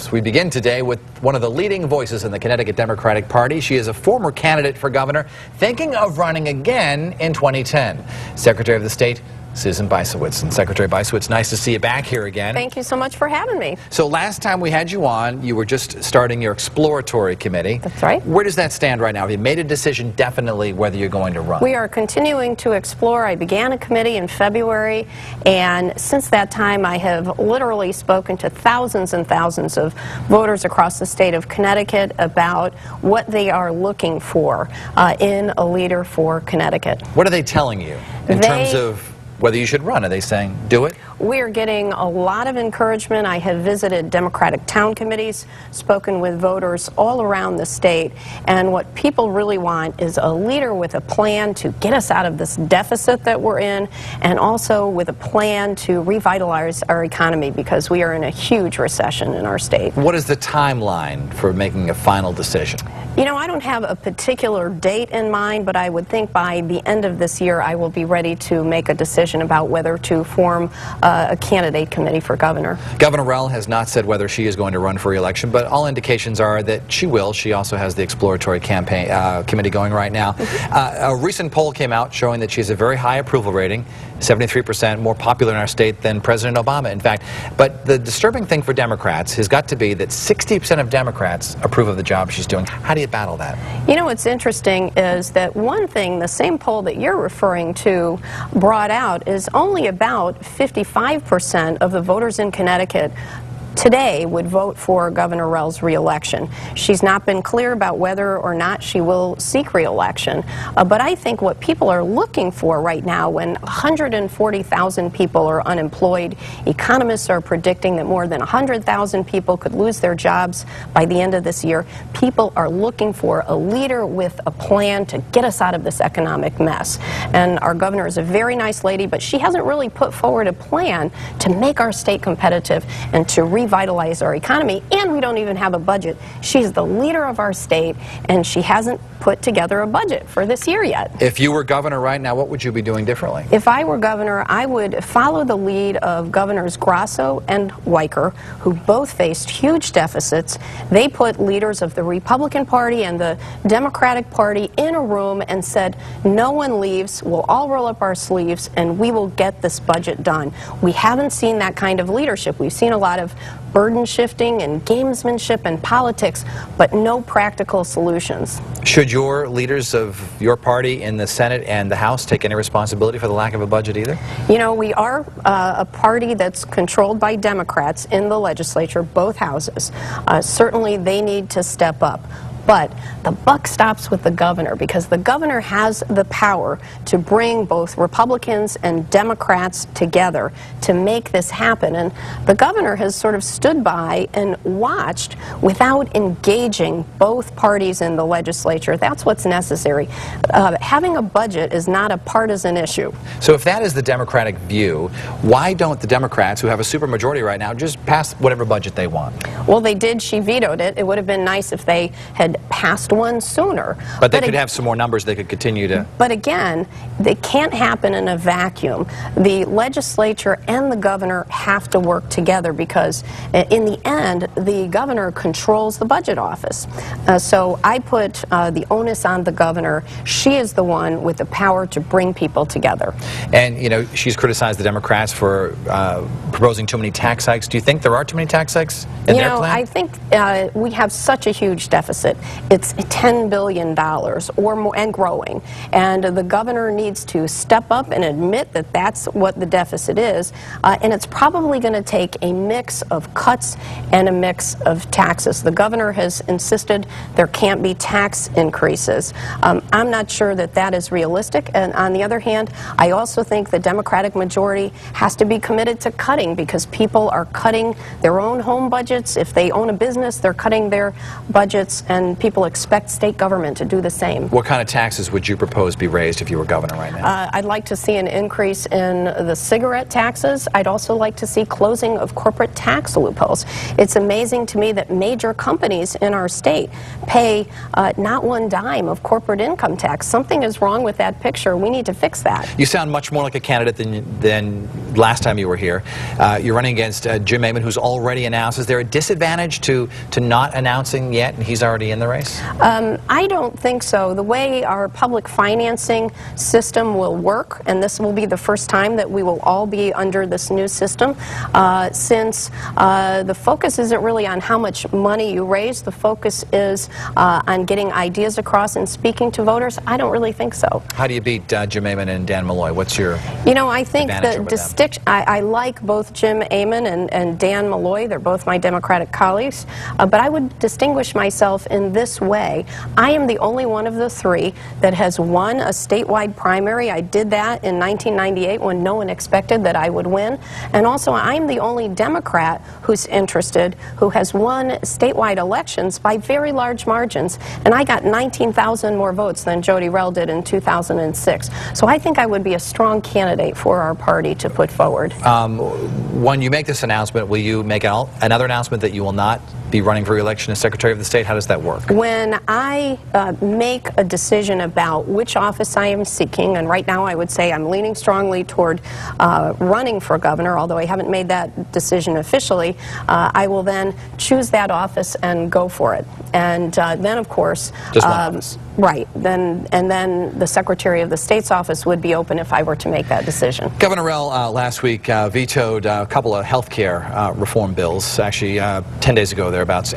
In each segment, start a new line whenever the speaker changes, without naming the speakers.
Bysiewicz. We begin today with one of the leading voices in the Connecticut Democratic Party. She is a former candidate for governor, thinking of running again in 2010. Secretary of the State, Susan Bysiewicz. And Secretary Bysiewicz, nice to see you back here again.
Thank you so much for having me.
So last time we had you on, you were just starting your exploratory committee.
That's right.
Where does that stand right now? Have you made a decision definitely whether you're going to run?
We are continuing to explore. I began a committee in February, and since that time I have literally spoken to thousands and thousands of voters across the state of Connecticut about what they are looking for in a leader for Connecticut.
What are they telling you in terms of whether you should run? Are they saying, do it?
We are getting a lot of encouragement. I have visited Democratic town committees, spoken with voters all around the state, and what people really want is a leader with a plan to get us out of this deficit that we're in, and also with a plan to revitalize our economy, because we are in a huge recession in our state.
What is the timeline for making a final decision?
You know, I don't have a particular date in mind, but I would think by the end of this year I will be ready to make a decision about whether to form a candidate committee for governor.
Gubernatorial has not said whether she is going to run for re-election, but all indications are that she will. She also has the exploratory campaign committee going right now. A recent poll came out showing that she has a very high approval rating, 73%, more popular in our state than President Obama, in fact. But the disturbing thing for Democrats has got to be that 60% of Democrats approve of the job she's doing. How do you battle that?
You know, what's interesting is that one thing, the same poll that you're referring to brought out, is only about 55% of the voters in Connecticut today would vote for Governor Rell's re-election. She's not been clear about whether or not she will seek re-election, but I think what people are looking for right now, when 140,000 people are unemployed, economists are predicting that more than 100,000 people could lose their jobs by the end of this year. People are looking for a leader with a plan to get us out of this economic mess. And our governor is a very nice lady, but she hasn't really put forward a plan to make our state competitive and to revitalize our economy, and we don't even have a budget. She's the leader of our state, and she hasn't put together a budget for this year yet.
If you were governor right now, what would you be doing differently?
If I were governor, I would follow the lead of Governors Grasso and Weicker, who both faced huge deficits. They put leaders of the Republican Party and the Democratic Party in a room and said, no one leaves, we'll all roll up our sleeves, and we will get this budget done. We haven't seen that kind of leadership. We've seen a lot of burden shifting and gamesmanship and politics, but no practical solutions.
Should your leaders of your party in the Senate and the House take any responsibility for the lack of a budget either?
You know, we are a party that's controlled by Democrats in the legislature, both houses. Certainly they need to step up. But the buck stops with the governor, because the governor has the power to bring both Republicans and Democrats together to make this happen. And the governor has sort of stood by and watched without engaging both parties in the legislature. That's what's necessary. Having a budget is not a partisan issue.
So if that is the Democratic view, why don't the Democrats, who have a supermajority right now, just pass whatever budget they want?
Well, they did. She vetoed it. It would have been nice if they had passed one sooner.
But they could have some more numbers they could continue to...
But again, it can't happen in a vacuum. The legislature and the governor have to work together, because in the end, the governor controls the budget office. So I put the onus on the governor. She is the one with the power to bring people together.
And, you know, she's criticized the Democrats for proposing too many tax hikes. Do you think there are too many tax hikes in their plan?
I think we have such a huge deficit. It's $10 billion or more, and growing. And the governor needs to step up and admit that that's what the deficit is. And it's probably going to take a mix of cuts and a mix of taxes. The governor has insisted there can't be tax increases. I'm not sure that that is realistic. And on the other hand, I also think the Democratic majority has to be committed to cutting, because people are cutting their own home budgets. If they own a business, they're cutting their budgets. And and people expect state government to do the same.
What kind of taxes would you propose be raised if you were governor right now?
I'd like to see an increase in the cigarette taxes. I'd also like to see closing of corporate tax loopholes. It's amazing to me that major companies in our state pay not one dime of corporate income tax. Something is wrong with that picture. We need to fix that.
You sound much more like a candidate than last time you were here. You're running against Jim Amon, who's already announced. Is there a disadvantage to not announcing yet, and he's already in the race?
I don't think so. The way our public financing system will work, and this will be the first time that we will all be under this new system, since the focus isn't really on how much money you raise, the focus is on getting ideas across and speaking to voters. I don't really think so.
How do you beat Jim Amon and Dan Malloy? What's your
I think the distinction, I like both Jim Amon and Dan Malloy. They're both my Democratic colleagues, but I would distinguish myself in this way. I am the only one of the three that has won a statewide primary. I did that in 1998 when no one expected that I would win. And also, I'm the only Democrat who's interested, who has won statewide elections by very large margins. And I got 19,000 more votes than Jody Rell did in 2006. So I think I would be a strong candidate for our party to put forward.
When you make this announcement, will you make another announcement that you will not be running for re-election as Secretary of the State? How does that work?
When I make a decision about which office I am seeking, and right now I would say I'm leaning strongly toward running for governor, although I haven't made that decision officially, I will then choose that office and go for it. And then, of course,
just one office.
Right. And then the Secretary of the State's office would be open if I were to make that decision.
Governor Rell last week vetoed a couple of health care reform bills, actually 10 days ago thereabouts.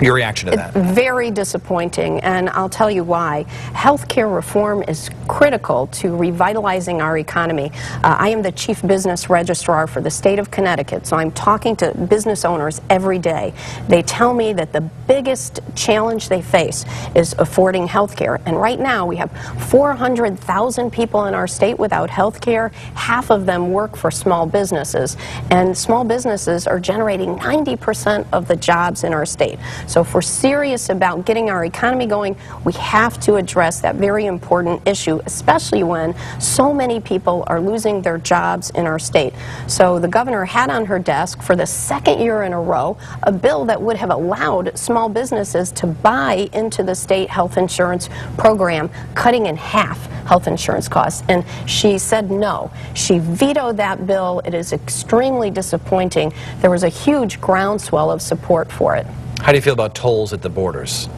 Your reaction to that?
Very disappointing, and I'll tell you why. Healthcare reform is critical to revitalizing our economy. I am the chief business registrar for the state of Connecticut, so I'm talking to business owners every day. They tell me that the biggest challenge they face is affording healthcare, and right now we have 400,000 people in our state without healthcare. Half of them work for small businesses, and small businesses are generating 90% of the jobs in our state. So if we're serious about getting our economy going, we have to address that very important issue, especially when so many people are losing their jobs in our state. So the governor had on her desk for the second year in a row a bill that would have allowed small businesses to buy into the state health insurance program, cutting in half health insurance costs. And she said no. She vetoed that bill. It is extremely disappointing. There was a huge groundswell of support for it.
How do you feel about tolls at the borders?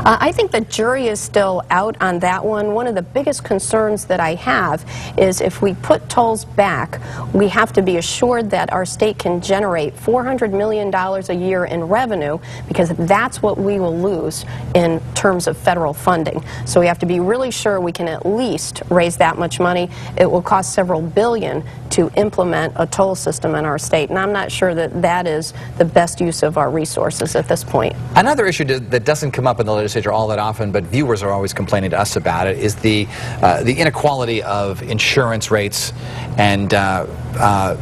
I think the jury is still out on that one. One of the biggest concerns that I have is if we put tolls back, we have to be assured that our state can generate $400 million a year in revenue, because that's what we will lose in terms of federal funding. So we have to be really sure we can at least raise that much money. It will cost several billion to implement a toll system in our state, and I'm not sure that that is the best use of our resources at this point.
Another issue that doesn't come up in the legislature all that often, but viewers are always complaining to us about it, is the inequality of insurance rates and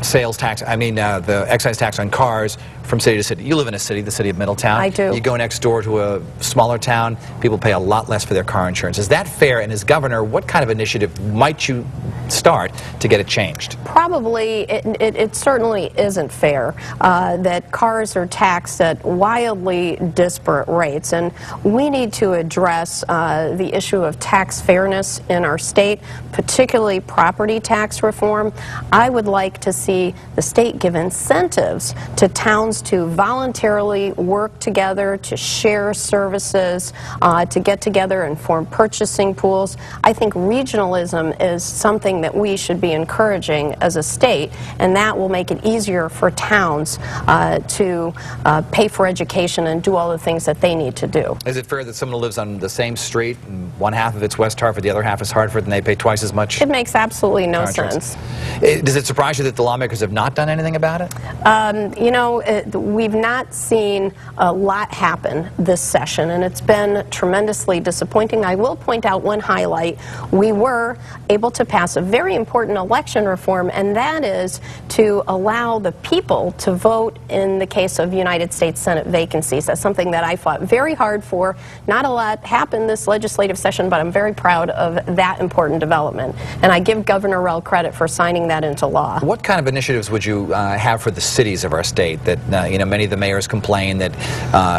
sales tax. I mean, the excise tax on cars from city to city. You live in a city, the city of Middletown.
I do.
You go next door to a smaller town, people pay a lot less for their car insurance. Is that fair? And as governor, what kind of initiative might you start to get it changed?
Probably, it certainly isn't fair that cars are taxed at wildly disparate rates, and we need to address the issue of tax fairness in our state, particularly property tax reform. I would like to see the state give incentives to towns to voluntarily work together, to share services, to get together and form purchasing pools. I think regionalism is something that we should be encouraging as a state, and that will make it easier for towns to pay for education and do all the things that they need to do.
Is it fair that someone who lives on the same street, and one half of it's West Hartford, the other half is Hartford, and they pay twice as much?
It makes absolutely no sense.
Does it surprise surprise you that the lawmakers have not done anything about it?
You know, we've not seen a lot happen this session, and it's been tremendously disappointing. I will point out one highlight. We were able to pass a very important election reform, and that is to allow the people to vote in the case of United States Senate vacancies. That's something that I fought very hard for. Not a lot happened this legislative session, but I'm very proud of that important development. And I give Governor Rell credit for signing that into law.
What kind of initiatives would you have for the cities of our state? That you know, many of the mayors complain that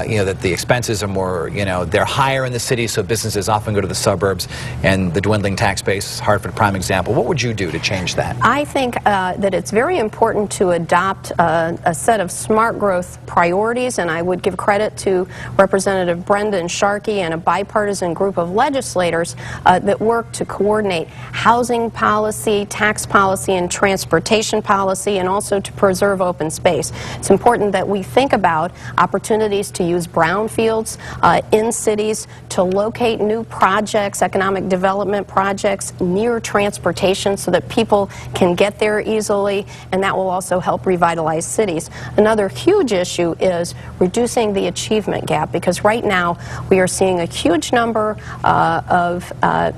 you know, that the expenses are more, you know, they're higher in the city, so businesses often go to the suburbs, and the dwindling tax base, Hartford prime example. What would you do to change that?
I think that it's very important to adopt a set of smart growth priorities, and I would give credit to Representative Brendan Sharkey and a bipartisan group of legislators that work to coordinate housing policy, tax policy, and transportation policy, and also to preserve open space. It's important that we think about opportunities to use brownfields in cities to locate new projects, economic development projects near transportation so that people can get there easily, and that will also help revitalize cities. Another huge issue is reducing the achievement gap, because right now we are seeing a huge number of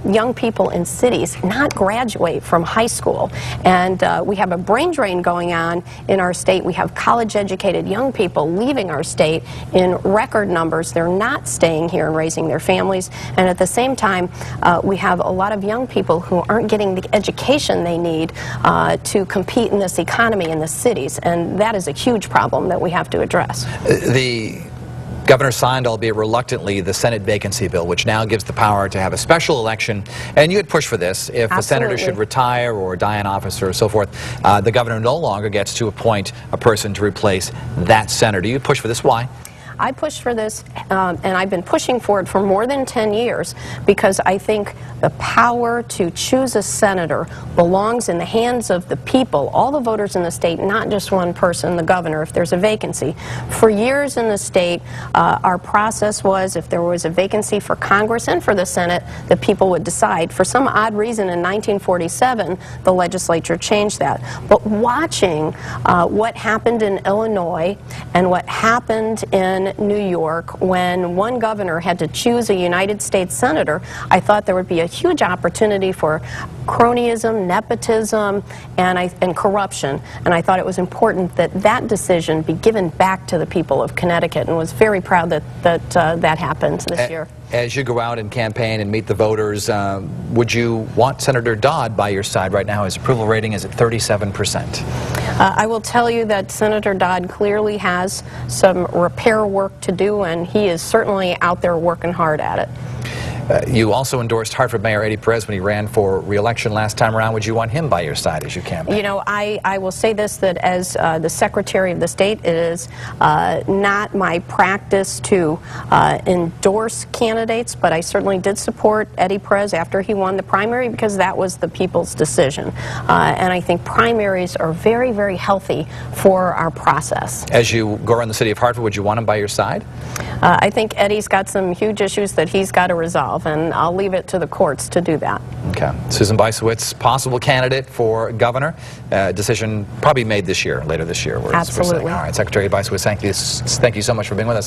young people in cities not graduate from high school, and we have a brain drain going on in our state. We have college-educated young people leaving our state in record numbers. They're not staying here and raising their families, and at the same time we have a lot of young people who aren't getting the education they need to compete in this economy in the cities, and that is a huge problem that we have to address.
The governor signed, albeit reluctantly, the Senate vacancy bill, which now gives the power to have a special election, and you had pushed for this. If a senator should retire or die in office or so forth, the governor no longer gets to appoint a person to replace that senator. You push for this. Why?
I pushed for this, and I've been pushing for it for more than 10 years, because I think the power to choose a senator belongs in the hands of the people, all the voters in the state, not just one person, the governor, if there's a vacancy. For years in the state, our process was, if there was a vacancy for Congress and for the Senate, the people would decide. For some odd reason, in 1947, the legislature changed that. But watching what happened in Illinois and what happened in New York when one governor had to choose a United States senator, I thought there would be a huge opportunity for cronyism, nepotism, and corruption. And I thought it was important that that decision be given back to the people of Connecticut, and was very proud that that happened this year.
As you go out and campaign and meet the voters, would you want Senator Dodd by your side right now? His approval rating is at 37%.
I will tell you that Senator Dodd clearly has some repair work to do, and he is certainly out there working hard at it.
You also endorsed Hartford Mayor Eddie Perez when he ran for re-election last time around. Would you want him by your side as you campaign?
You know, I will say this, that as the Secretary of the State, it is not my practice to endorse candidates, but I certainly did support Eddie Perez after he won the primary, because that was the people's decision. And I think primaries are very, very healthy for our process.
As you go around the city of Hartford, would you want him by your side?
I think Eddie's got some huge issues that he's got to resolve, and I'll leave it to the courts to do that.
Okay. Susan Bysiewicz, possible candidate for governor. Decision probably made this year, later this year.
Absolutely.
All right, Secretary Bysiewicz, thank you so much for being with us.